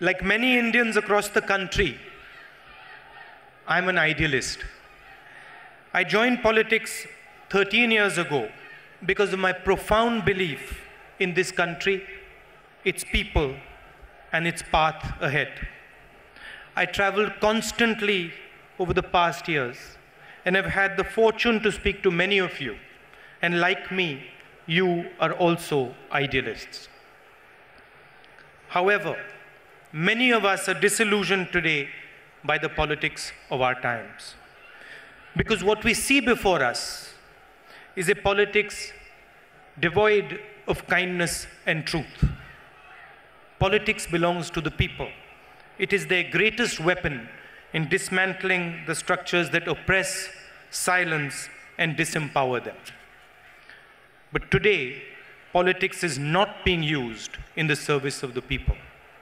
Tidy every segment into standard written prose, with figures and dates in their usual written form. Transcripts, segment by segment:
Like many Indians across the country, I'm an idealist. I joined politics 13 years ago because of my profound belief in this country, its people, and its path ahead. I traveled constantly over the past years and have had the fortune to speak to many of you. And like me, you are also idealists. However, many of us are disillusioned today by the politics of our times. Because what we see before us is a politics devoid of kindness and truth. Politics belongs to the people. It is their greatest weapon in dismantling the structures that oppress, silence, and disempower them. But today, politics is not being used in the service of the people.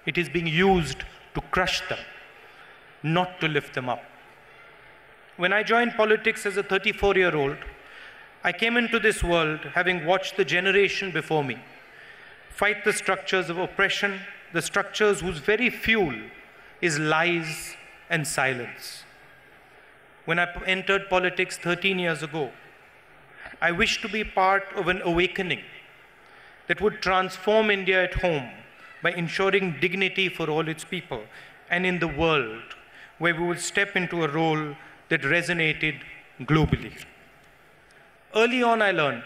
It is being used to crush them, not to lift them up. When I joined politics as a 34-year-old, I came into this world having watched the generation before me fight the structures of oppression, the structures whose very fuel is lies and silence. When I entered politics 13 years ago, I wished to be part of an awakening that would transform India at home by ensuring dignity for all its people, and in the world, where we would step into a role that resonated globally. Early on, I learned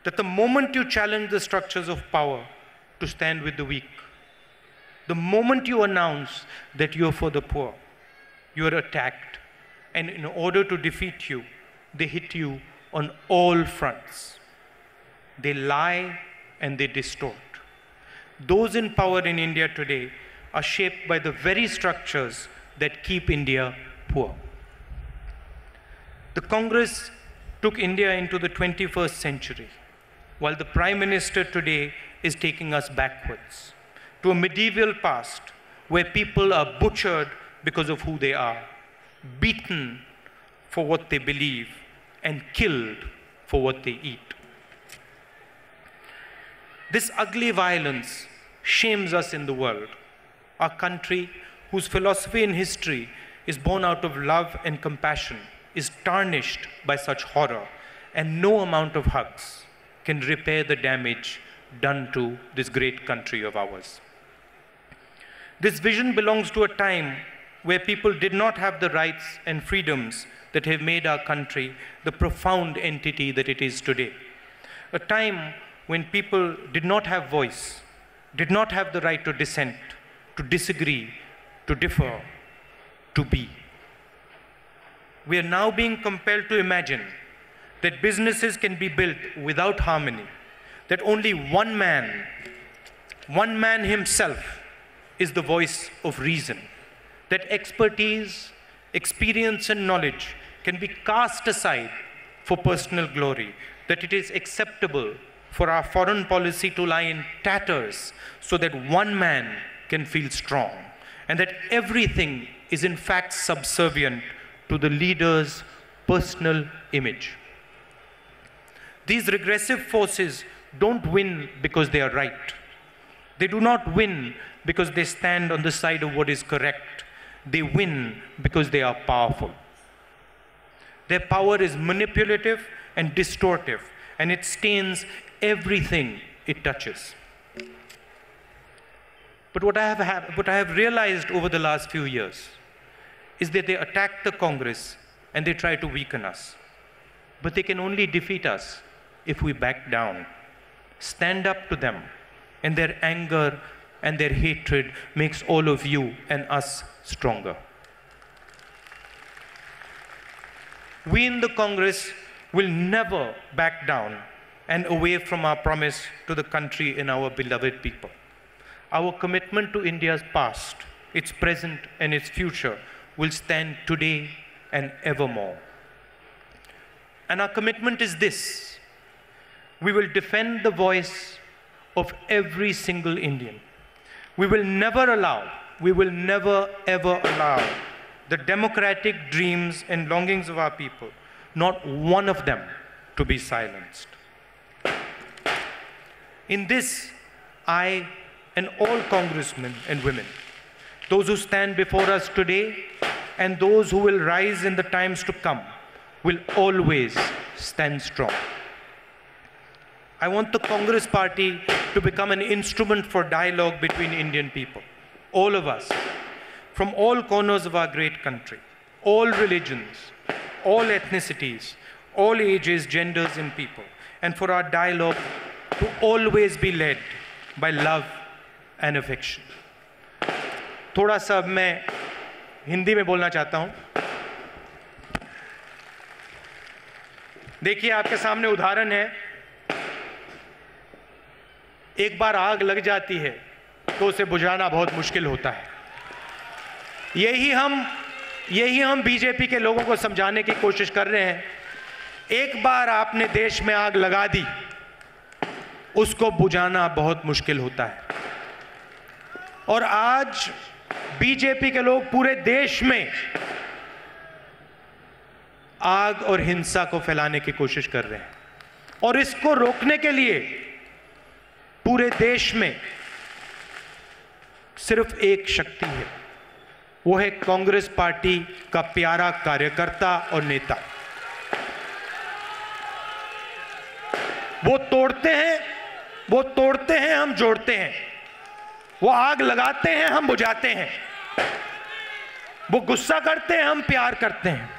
that the moment you challenge the structures of power to stand with the weak, the moment you announce that you're for the poor, you are attacked, and in order to defeat you, they hit you on all fronts. They lie and they distort. Those in power in India today are shaped by the very structures that keep India poor. The Congress took India into the 21st century, while the Prime Minister today is taking us backwards to a medieval past where people are butchered because of who they are, beaten for what they believe, and killed for what they eat. This ugly violence shames us in the world. Our country, whose philosophy and history is born out of love and compassion, is tarnished by such horror, and no amount of hugs can repair the damage done to this great country of ours. This vision belongs to a time where people did not have the rights and freedoms that have made our country the profound entity that it is today. A time when people did not have voice, did not have the right to dissent, to disagree, to differ, to be. We are now being compelled to imagine that businesses can be built without harmony, that only one man himself is the voice of reason, that expertise, experience, and knowledge can be cast aside for personal glory, that it is acceptable for our foreign policy to lie in tatters so that one man can feel strong, and that everything is in fact subservient to the leader's personal image. These regressive forces don't win because they are right. They do not win because they stand on the side of what is correct. They win because they are powerful. Their power is manipulative and distortive, and it stains everything it touches. But what I have realized over the last few years is that they attack the Congress and they try to weaken us. But they can only defeat us if we back down, stand up to them, and their anger and their hatred makes all of you and us stronger. We in the Congress will never back down and away from our promise to the country and our beloved people. Our commitment to India's past, its present, and its future will stand today and evermore. And our commitment is this: we will defend the voice of every single Indian. We will never ever allow the democratic dreams and longings of our people, not one of them, to be silenced. In this, I and all congressmen and women, those who stand before us today and those who will rise in the times to come, will always stand strong. I want the Congress Party to become an instrument for dialogue between Indian people, all of us, from all corners of our great country, all religions, all ethnicities, all ages, genders, and people, and for our dialogue to always be led by love and affection. थोड़ा सा अब मैं हिंदी में बोलना चाहता हूँ. देखिए, आपके सामने उदाहरण है. एक बार आग लग जाती है तो उसे बुझाना बहुत मुश्किल होता है. यही हम बीजेपी के लोगों को समझाने की कोशिश कर रहे हैं. एक बार आपने देश में आग लगा दी, उसको बुझाना बहुत मुश्किल होता है. और आज बीजेपी के लोग पूरे देश में आग और हिंसा को फैलाने की कोशिश कर रहे हैं. और इसको रोकने के लिए पूरे देश में सिर्फ एक शक्ति है, वो है कांग्रेस पार्टी का प्यारा कार्यकर्ता और नेता. वो तोड़ते हैं, हम जोड़ते हैं. वो आग लगाते हैं, हम बुझाते हैं. वो गुस्सा करते हैं, हम प्यार करते हैं.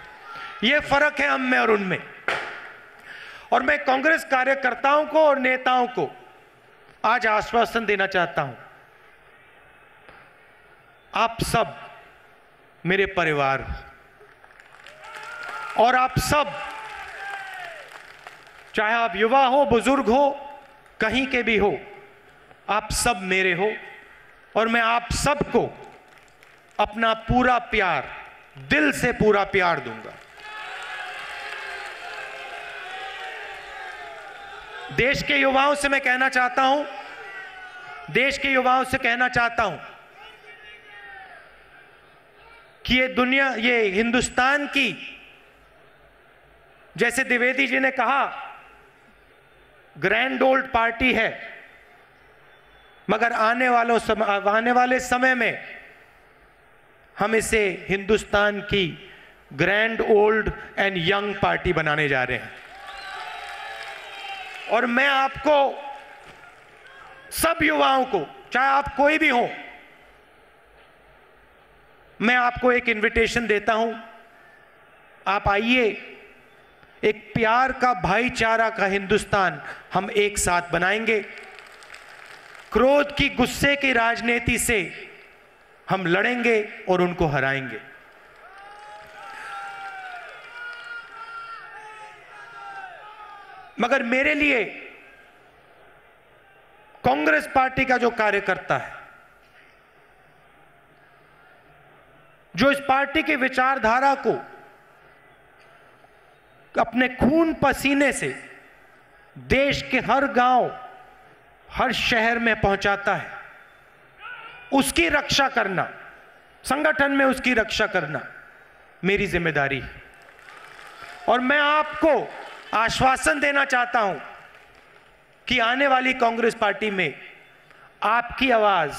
ये फर्क है हम में और उनमें. और मैं कांग्रेस कार्यकर्ताओं को और नेताओं को आज आश्वासन देना चाहता हूं, आप सब मेरे परिवार हो, और आप सब, चाहे आप युवा हो, बुजुर्ग हो, कहीं के भी हो, आप सब मेरे हो. और मैं आप सबको अपना पूरा प्यार, दिल से पूरा प्यार दूंगा. देश के युवाओं से मैं कहना चाहता हूं, कि ये हिंदुस्तान की, जैसे द्विवेदी जी ने कहा, ग्रैंड ओल्ड पार्टी है, मगर आने वाले समय में हम इसे हिंदुस्तान की grand old and young party बनाने जा रहे हैं. और मैं आपको, सब युवाओं को, चाहे आप कोई भी हो, मैं आपको एक इनविटेशन देता हूं. आप आइए, एक प्यार का, भाईचारा का हिंदुस्तान हम एक साथ बनाएंगे. क्रोध की, गुस्से की राजनीति से हम लड़ेंगे और उनको हराएंगे. मगर मेरे लिए कांग्रेस पार्टी का जो कार्यकर्ता है, जो इस पार्टी की विचारधारा को अपने खून पसीने से देश के हर गांव, हर शहर में पहुंचाता है, उसकी रक्षा करना, संगठन में उसकी रक्षा करना मेरी जिम्मेदारी है. और मैं आपको आश्वासन देना चाहता हूं कि आने वाली कांग्रेस पार्टी में आपकी आवाज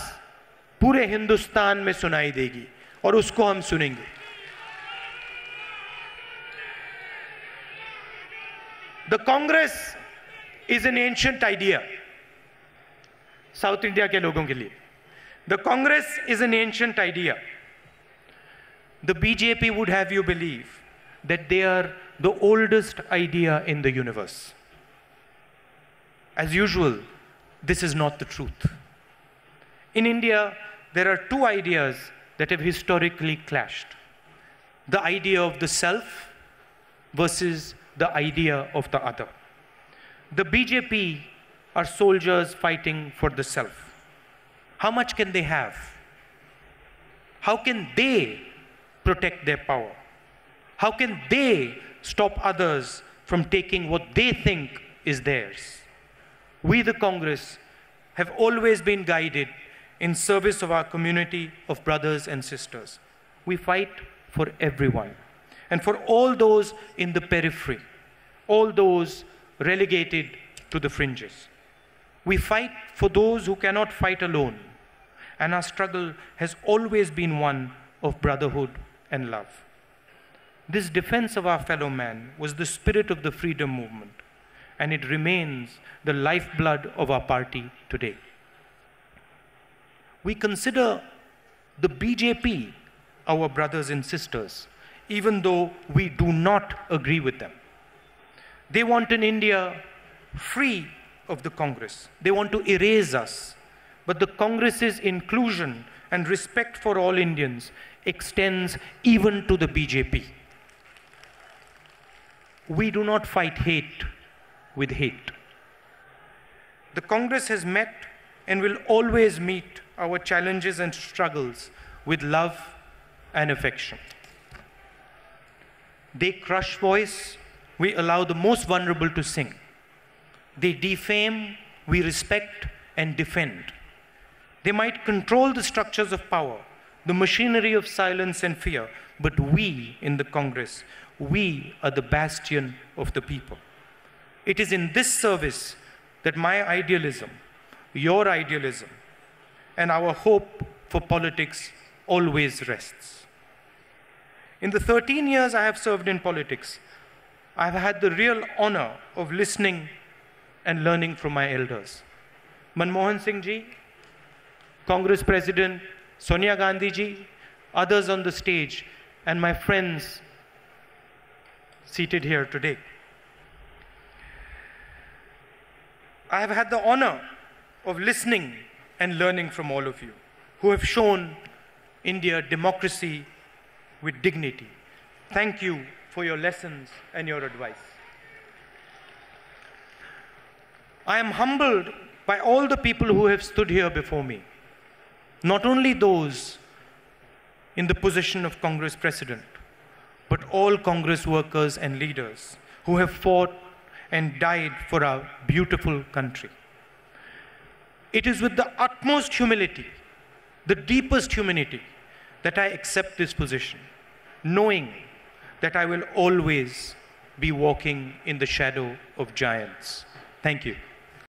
पूरे हिंदुस्तान में सुनाई देगी और उसको हम सुनेंगे. The Congress is an ancient idea. South India के लोगों के लिए, the Congress is an ancient idea. The BJP would have you believe that they are the oldest idea in the universe. As usual, this is not the truth. In India, there are two ideas that have historically clashed. The idea of the self versus the idea of the other. The BJP are soldiers fighting for the self. How much can they have? How can they protect their power? How can they stop others from taking what they think is theirs? We, the Congress, have always been guided in service of our community of brothers and sisters. We fight for everyone and for all those in the periphery, all those relegated to the fringes. We fight for those who cannot fight alone, and our struggle has always been one of brotherhood and love. This defense of our fellow man was the spirit of the freedom movement, and it remains the lifeblood of our party today. We consider the BJP our brothers and sisters, even though we do not agree with them. They want an India free of the Congress. They want to erase us. But the Congress's inclusion and respect for all Indians extends even to the BJP. We do not fight hate with hate. The Congress has met and will always meet our challenges and struggles with love and affection. They crush voice, we allow the most vulnerable to sing. They defame, we respect and defend. They might control the structures of power, the machinery of silence and fear, but we in the Congress, we are the bastion of the people. It is in this service that my idealism, your idealism, and our hope for politics always rests. In the 13 years I have served in politics, I have had the real honor of listening and learning from my elders. Manmohan Singh ji, Congress President Sonia Gandhi ji, others on the stage, and my friends seated here today. I have had the honor of listening and learning from all of you who have shown India democracy with dignity. Thank you for your lessons and your advice. I am humbled by all the people who have stood here before me, not only those in the position of Congress President, but all Congress workers and leaders who have fought and died for our beautiful country. It is with the utmost humility, the deepest humanity, that I accept this position, knowing that I will always be walking in the shadow of giants. Thank you.